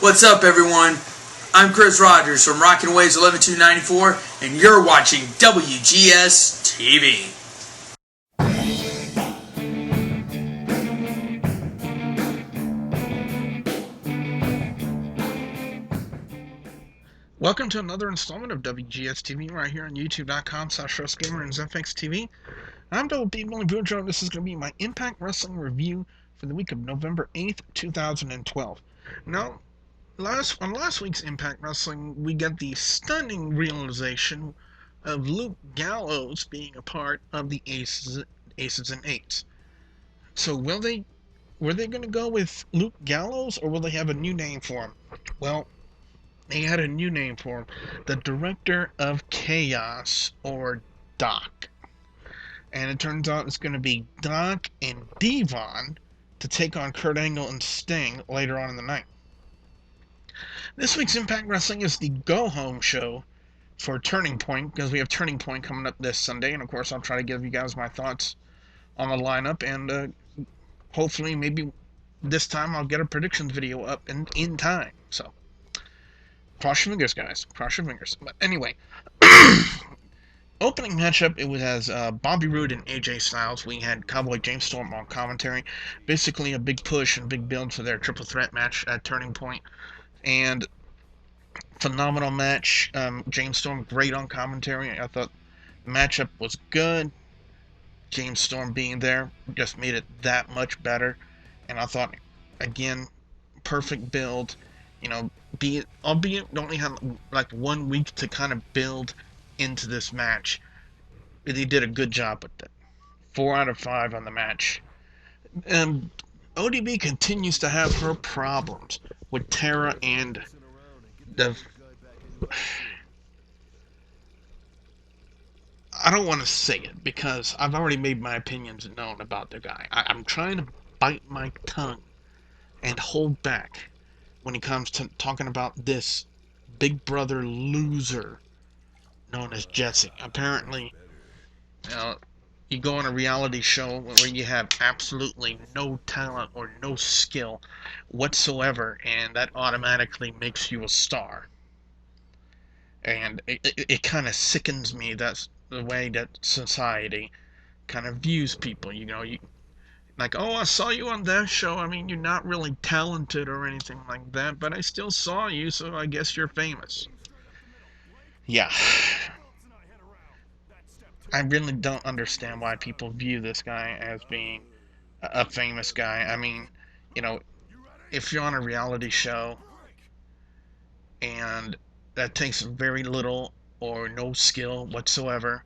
What's up, everyone? I'm Chris Rogers from Rockin' Waves 11294, and you're watching WGS-TV. Welcome to another installment of WGS-TV right here on YouTube.com/RussGamer and ZFXTV. I'm Double B Billy Boudreaux, and this is going to be my Impact Wrestling review for the week of November 8th, 2012. Now, on last week's Impact Wrestling, we got the stunning realization of Luke Gallows being a part of the Aces and Eights. So were they going to go with Luke Gallows, or will they have a new name for him? Well, they had a new name for him, the Director of Chaos, or Doc. And it turns out it's going to be Doc and Devon to take on Kurt Angle and Sting later on in the night. This week's Impact Wrestling is the go-home show for Turning Point, because we have Turning Point coming up this Sunday, and of course I'll try to give you guys my thoughts on the lineup, and hopefully maybe this time I'll get a predictions video up in time. So cross your fingers, guys. Cross your fingers. But anyway, opening matchup, it was as Bobby Roode and AJ Styles. We had Cowboy James Storm on commentary. Basically a big push and big build for their triple threat match at Turning Point. And phenomenal match. James Storm, great on commentary. I thought the matchup was good. James Storm being there just made it that much better. And I thought, again, perfect build. You know, albeit they only had like 1 week to kind of build into this match. They did a good job with it. 4 out of 5 on the match. ODB continues to have her problems with Tara and I don't want to say it because I've already made my opinions known about the guy. I'm trying to bite my tongue and hold back when it comes to talking about this Big Brother loser known as Jesse. Apparently, you go on a reality show where you have absolutely no talent or no skill whatsoever, and that automatically makes you a star. And it kind of sickens me. That's the way that society kind of views people. You know, like, oh, I saw you on that show. I mean, you're not really talented or anything like that, but I still saw you, so I guess you're famous. Yeah. I really don't understand why people view this guy as being a famous guy. I mean, you know, if you're on a reality show and that takes very little or no skill whatsoever,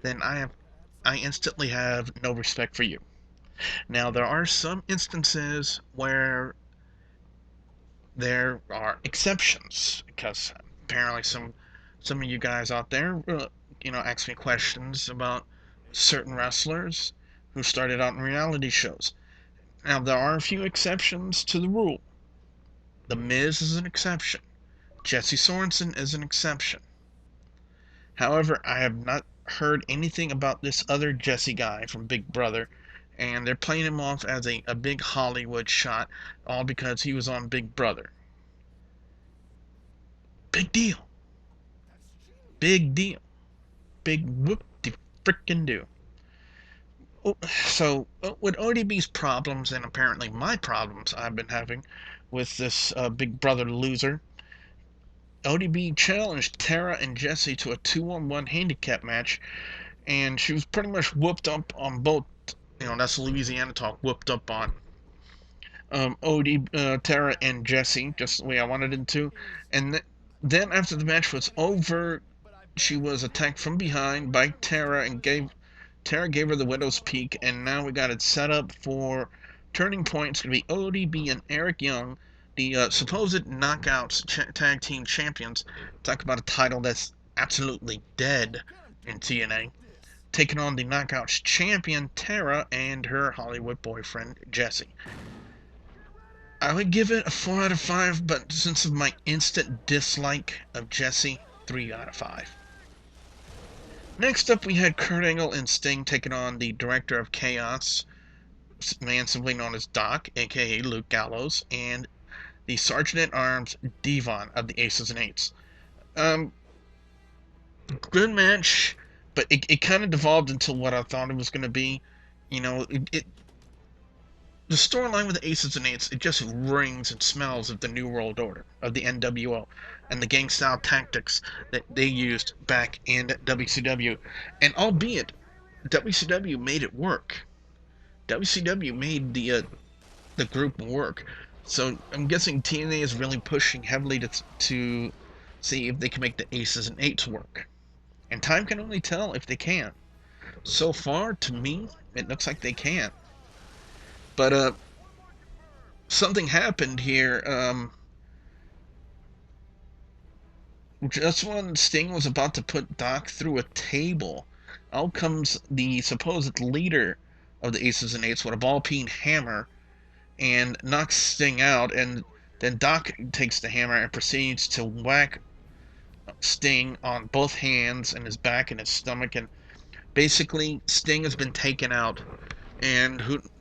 then I instantly have no respect for you. Now, there are some instances where there are exceptions, because apparently some of you guys out there, ask me questions about certain wrestlers who started out in reality shows. Now, there are a few exceptions to the rule. The Miz is an exception. Jesse Sorensen is an exception. However, I have not heard anything about this other Jesse guy from Big Brother, and they're playing him off as a big Hollywood shot, all because he was on Big Brother. Big deal. Big deal. Big whoop-de-frickin-do. So, with ODB's problems, and apparently my problems I've been having with this Big Brother loser, ODB challenged Tara and Jesse to a 2-on-1 handicap match, and she was pretty much whooped up on both. That's Louisiana talk, whooped up on Tara and Jesse, just the way I wanted it to. And then after the match was over, she was attacked from behind by Tara, and Tara gave her the widow's peak, and now we got it set up for Turning Point. It's going to be ODB and Eric Young, the supposed Knockouts Tag Team Champions. Talk about a title that's absolutely dead in TNA. Taking on the Knockouts Champion, Tara, and her Hollywood boyfriend, Jesse. I would give it a 4 out of 5, but since of my instant dislike of Jesse, 3 out of 5. Next up, we had Kurt Angle and Sting taking on the Director of Chaos, man simply known as Doc, aka Luke Gallows, and the Sergeant-at-Arms Devon of the Aces and Eights. Good match, but it kind of devolved into what I thought it was going to be. You know, the storyline with the Aces and Eights, it just rings and smells of the New World Order, of the NWO, and the gang-style tactics that they used back in WCW. And albeit, WCW made it work. WCW made the group work. So I'm guessing TNA is really pushing heavily to see if they can make the Aces and Eights work. And time can only tell if they can. So far, to me, it looks like they can. But something happened here. Just when Sting was about to put Doc through a table, out comes the supposed leader of the Aces and Eights with a ball-peen hammer and knocks Sting out, and then Doc takes the hammer and proceeds to whack Sting on both hands and his back and his stomach, and basically Sting has been taken out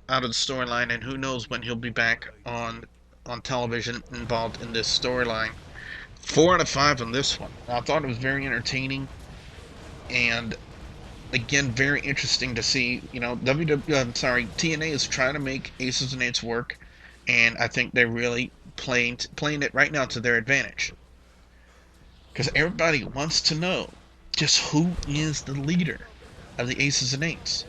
out of the storyline, and who knows when he'll be back on television involved in this storyline. 4 out of 5 on this one. I thought it was very entertaining, and again, very interesting to see. You know, TNA is trying to make Aces and Eights work, and I think they're really playing it right now to their advantage. Because everybody wants to know just who is the leader of the Aces and Eights.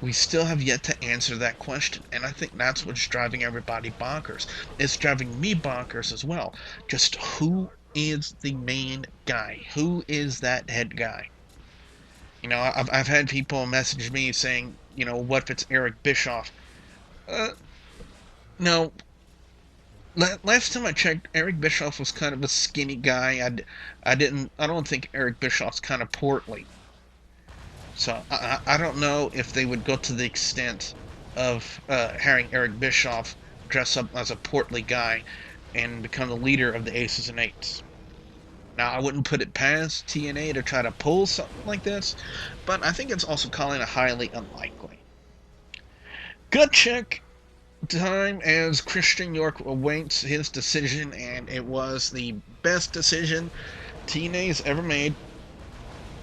We still have yet to answer that question, and I think that's what's driving everybody bonkers. It's driving me bonkers as well. Just who is the main guy? Who is that head guy? You know, I've had people message me saying, you know, what if it's Eric Bischoff? No. Last time I checked, Eric Bischoff was kind of a skinny guy. I don't think Eric Bischoff's kind of portly. So I don't know if they would go to the extent of having Eric Bischoff dress up as a portly guy and become the leader of the Aces and Eights. Now, I wouldn't put it past TNA to try to pull something like this, but I think it's also calling it highly unlikely. Gut check time as Christian York awaits his decision, and it was the best decision TNA has ever made.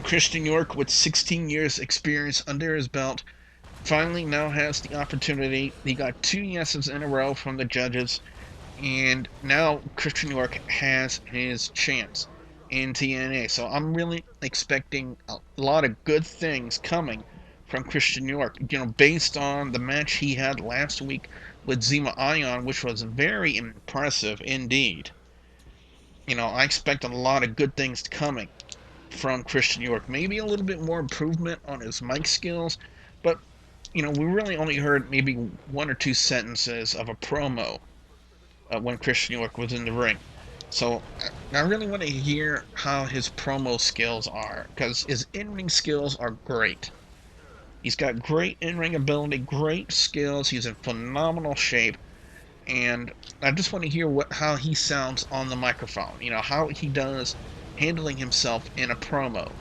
Christian York, with 16 years experience under his belt, finally now has the opportunity. He got 2 yeses in a row from the judges, and now Christian York has his chance in TNA. So I'm really expecting a lot of good things coming from Christian York, you know, based on the match he had last week with Zema Ion, which was very impressive indeed. You know, I expect a lot of good things coming from Christian York. Maybe a little bit more improvement on his mic skills, but, you know, we really only heard maybe 1 or 2 sentences of a promo when Christian York was in the ring. So I really want to hear how his promo skills are, because his in-ring skills are great. He's got great in-ring ability, great skills. He's in phenomenal shape, and I just want to hear how he sounds on the microphone. You know, how he does handling himself in a promo.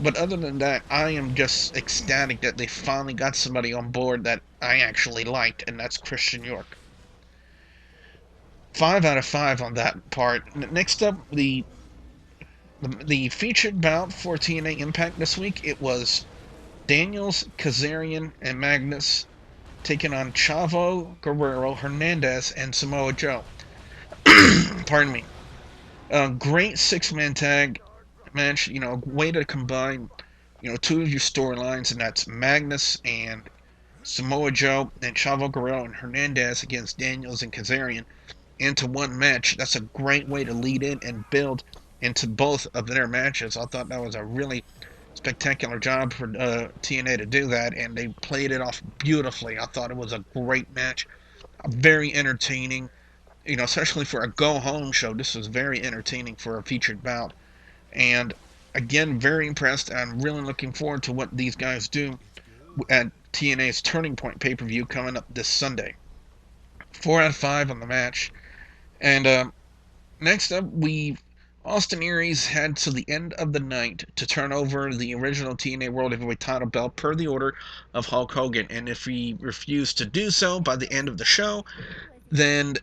But other than that, I am just ecstatic that they finally got somebody on board that I actually liked, and that's Christian York. 5 out of 5 on that part. Next up, the featured bout for TNA Impact this week, it was Daniels, Kazarian, and Magnus taking on Chavo, Guerrero, Hernandez, and Samoa Joe. Pardon me. Great 6-man tag match. You know, way to combine, you know, 2 of your storylines, and that's Magnus and Samoa Joe, and Chavo Guerrero and Hernandez against Daniels and Kazarian into one match. That's a great way to lead in and build into both of their matches. I thought that was a really spectacular job for TNA to do that, and they played it off beautifully. I thought it was a great match, very entertaining. You know, especially for a go-home show, this was very entertaining for a featured bout. And again, very impressed. I'm really looking forward to what these guys do at TNA's Turning Point pay-per-view coming up this Sunday. 4 out of 5 on the match. And next up, Austin Aries had to the end of the night to turn over the original TNA World Heavyweight title belt per the order of Hulk Hogan. And if he refused to do so by the end of the show, then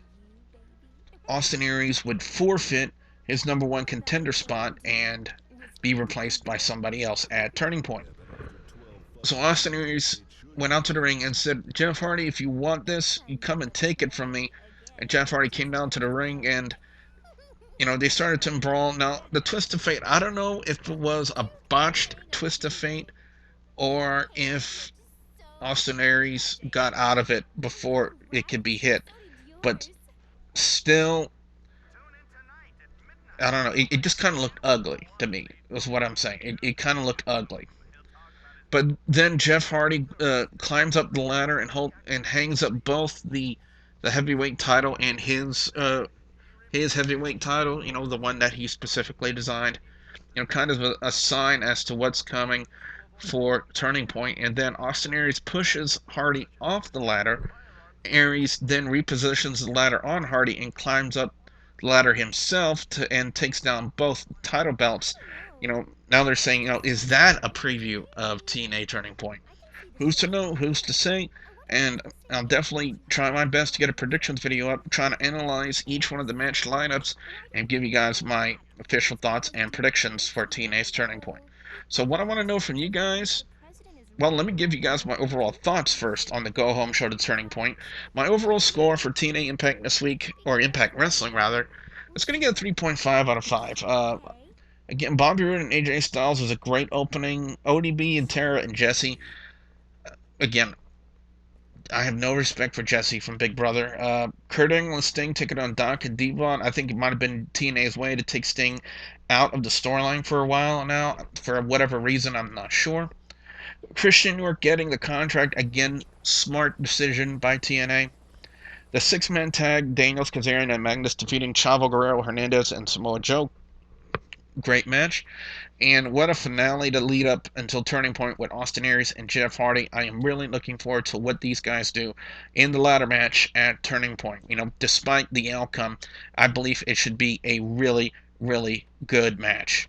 Austin Aries would forfeit his number one contender spot and be replaced by somebody else at Turning Point. So Austin Aries went out to the ring and said, Jeff Hardy, if you want this, you come and take it from me. And Jeff Hardy came down to the ring and, they started to brawl. Now, the twist of fate, I don't know if it was a botched twist of fate or if Austin Aries got out of it before it could be hit. But still, I don't know. It just kind of looked ugly to me, is what I'm saying. It kind of looked ugly. But then Jeff Hardy climbs up the ladder and hangs up both the heavyweight title and his heavyweight title. The one that he specifically designed. Kind of a sign as to what's coming for Turning Point. And then Austin Aries pushes Hardy off the ladder. Aries then repositions the ladder on Hardy and climbs up the ladder himself and takes down both title belts. Now they're saying, is that a preview of TNA Turning Point? Who's to know? Who's to say? And I'll definitely try my best to get a predictions video up, trying to analyze each one of the match lineups and give you guys my official thoughts and predictions for TNA's Turning Point. So what I want to know from you guys, well, let me give you guys my overall thoughts first on the go-home show to Turning Point. My overall score for TNA Impact this week, or Impact Wrestling rather, it's going to get a 3.5 out of 5. Again, Bobby Roode and AJ Styles was a great opening. ODB and Tara and Jesse. Again, I have no respect for Jesse from Big Brother. Kurt Angle and Sting took it on Doc and Devon. I think it might have been TNA's way to take Sting out of the storyline for a while now. For whatever reason, I'm not sure. Christian York getting the contract, again, smart decision by TNA. The six-man tag, Daniels, Kazarian, and Magnus defeating Chavo Guerrero, Hernandez, and Samoa Joe. Great match. And what a finale to lead up until Turning Point with Austin Aries and Jeff Hardy. I am really looking forward to what these guys do in the ladder match at Turning Point. Despite the outcome, I believe it should be a really, really good match.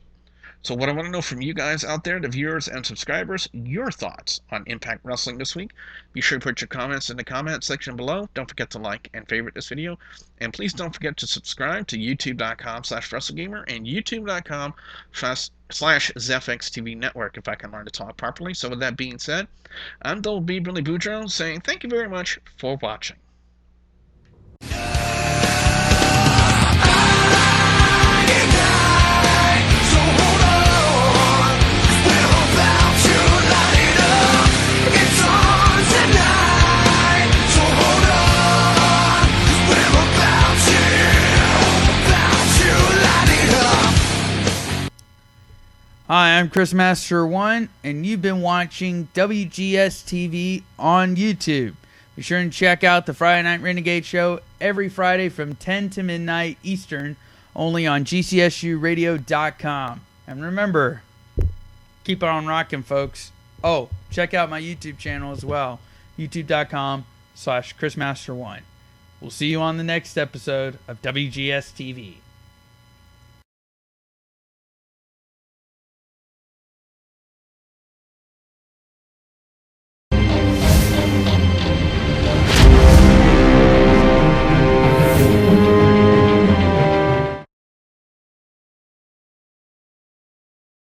So what I want to know from you guys out there, the viewers and subscribers, your thoughts on Impact Wrestling this week. Be sure to put your comments in the comment section below. Don't forget to like and favorite this video. And please don't forget to subscribe to youtube.com/WrestleGamer and youtube.com/ZFXTV Network, if I can learn to talk properly. So with that being said, I'm Double B Billy Boudreaux saying thank you very much for watching. Hi, I'm Chris Master 1, and you've been watching WGS-TV on YouTube. Be sure and check out the Friday Night Renegade show every Friday from 10 to midnight Eastern, only on GCSUradio.com. And remember, keep it on rocking, folks. Oh, check out my YouTube channel as well, youtube.com/ChrisMaster1. We'll see you on the next episode of WGS-TV.